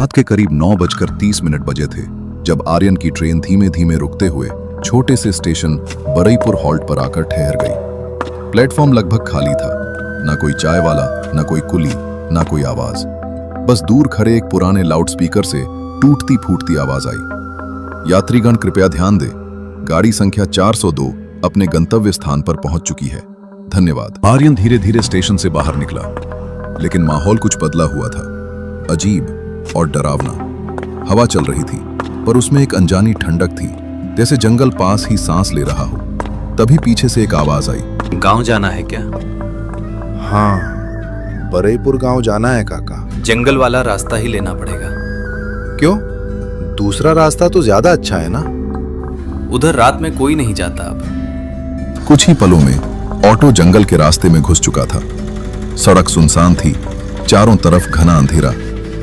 रात के करीब 9:30 बजे थे जब आर्यन की ट्रेन धीमे धीमे रुकते हुए छोटे से स्टेशन बरईपुर हॉल्ट पर आकर ठहर गई। प्लेटफॉर्म लगभग खाली था, ना कोई चाय वाला, ना कोई कुली, ना कोई आवाज। बस दूर खड़े एक पुराने लाउडस्पीकर से टूटती फूटती आवाज आई, यात्रीगण कृपया ध्यान दें, गाड़ी संख्या 402 अपने गंतव्य स्थान पर पहुंच चुकी है, धन्यवाद। आर्यन धीरे धीरे स्टेशन से बाहर निकला, लेकिन माहौल कुछ बदला हुआ था, अजीब और डरावना। हवा चल रही थी, पर उसमें एक अनजानी ठंडक थी, जैसे जंगल पास ही सांस ले रहा हो। तभी पीछे से एक आवाज आई, गांव जाना है क्या? हाँ, बरईपुर गांव जाना है काका। जंगल वाला रास्ता ही लेना पड़ेगा। क्यों? दूसरा रास्ता तो ज्यादा अच्छा है ना। उधर रात में कोई नहीं जाता अब। कुछ ही पलों में ऑटो जंगल के रास्ते में घुस चुका था। सड़क सुनसान थी, चारों तरफ घना अंधेरा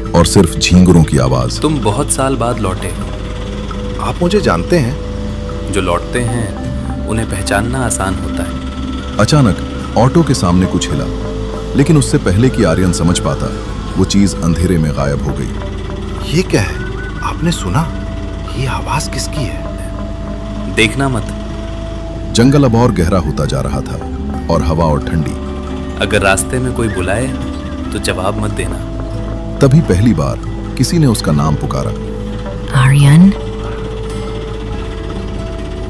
और सिर्फ झींगुरों की आवाज। तुम बहुत साल बाद लौटे हो। आप मुझे जानते हैं? जो लौटते हैं उन्हें पहचानना आसान होता है। अचानक ऑटो के सामने कुछ हिला, लेकिन उससे पहले कि आर्यन समझ पाता, वो चीज अंधेरे में गायब हो गई। ये क्या है? आपने सुना? ये आवाज किसकी है? देखना मत। जंगल अब और गहरा होता जा रहा था और हवा और ठंडी। अगर रास्ते में कोई बुलाए तो जवाब मत देना। तभी पहली बार किसी ने उसका नाम पुकारा, आर्यन।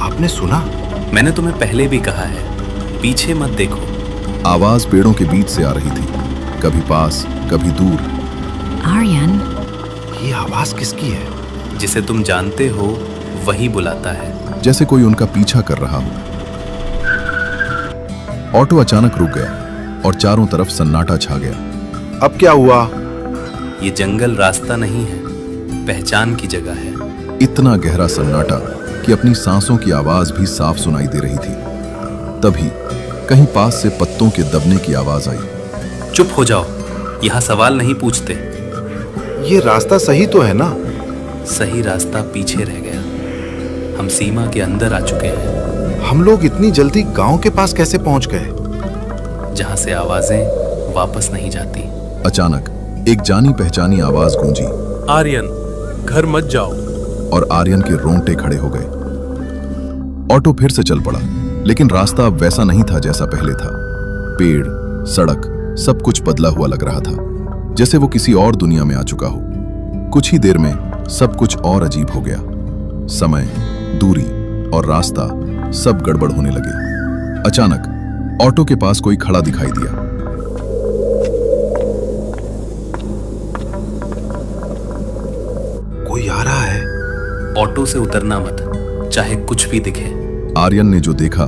आपने सुना? मैंने तुम्हें पहले भी कहा है, पीछे मत देखो। आवाज पेड़ों के बीच से आ रही थी, कभी पास कभी दूर। आर्यन। ये आवाज किसकी है? जिसे तुम जानते हो वही बुलाता है। जैसे कोई उनका पीछा कर रहा हो। ऑटो अचानक रुक गया और चारों तरफ सन्नाटा छा गया। अब क्या हुआ? ये जंगल रास्ता नहीं है, पहचान की जगह है। इतना गहरा सन्नाटा कि अपनी सांसों की आवाज भी साफ सुनाई दे रही थी। तभी कहीं पास से पत्तों के दबने की आवाज आई। चुप हो जाओ, यहाँ सवाल नहीं पूछते। ये रास्ता सही तो है ना? सही रास्ता पीछे रह गया। हम सीमा के अंदर आ चुके हैं। हम लोग इतनी जल्दी गांव के पास कैसे पहुंच गए? जहाँ से आवाजें वापस नहीं जाती। अचानक एक जानी पहचानी आवाज गूंजी, आर्यन, घर मत जाओ। और आर्यन के रोंगटे खड़े हो गए। ऑटो फिर से चल पड़ा, लेकिन रास्ता अब वैसा नहीं था जैसा पहले था। पेड़, सड़क, सब कुछ बदला हुआ लग रहा था, जैसे वो किसी और दुनिया में आ चुका हो। कुछ ही देर में सब कुछ और अजीब हो गया। समय, दूरी और रास्ता सब गड़बड़ होने लगे। अचानक ऑटो के पास कोई खड़ा दिखाई दिया। कोई आ रहा है। ऑटो से उतरना मत, चाहे कुछ भी दिखे। आर्यन ने जो देखा,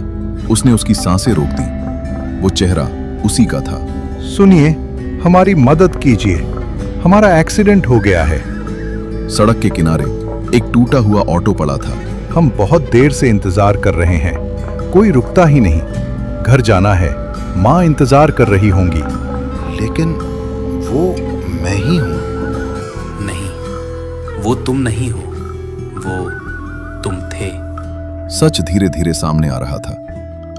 उसने उसकी सांसें रोक दी। वो चेहरा उसी का था। सुनिए, हमारी मदद कीजिए, हमारा एक्सीडेंट हो गया है। सड़क के किनारे एक टूटा हुआ ऑटो पड़ा था। हम बहुत देर से इंतजार कर रहे हैं, कोई रुकता ही नहीं। घर जाना है, माँ इंतजार कर रही होंगी। लेकिन वो मैं ही हूं। नहीं, वो तुम नहीं हो, वो तुम थे। सच धीरे धीरे सामने आ रहा था।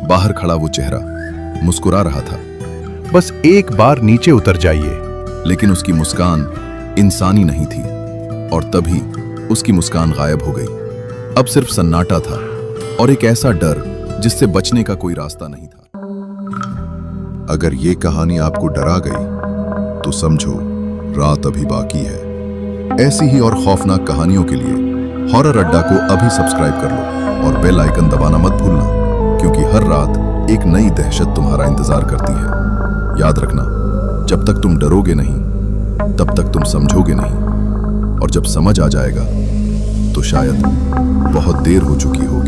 बाहर खड़ा वो चेहरा मुस्कुरा रहा था। बस एक बार नीचे उतर जाइए। लेकिन उसकी मुस्कान इंसानी नहीं थी, और तभी उसकी मुस्कान गायब हो गई। अब सिर्फ सन्नाटा था और एक ऐसा डर जिससे बचने का कोई रास्ता नहीं था। अगर ये कहानी आपको डरा गई तो समझो रात अभी बाकी है। ऐसी ही और खौफनाक कहानियों के लिए हॉरर अड्डा को अभी सब्सक्राइब कर लो और बेल आइकन दबाना मत भूलना, क्योंकि हर रात एक नई दहशत तुम्हारा इंतजार करती है। याद रखना, जब तक तुम डरोगे नहीं, तब तक तुम समझोगे नहीं, और जब समझ आ जाएगा तो शायद बहुत देर हो चुकी हो।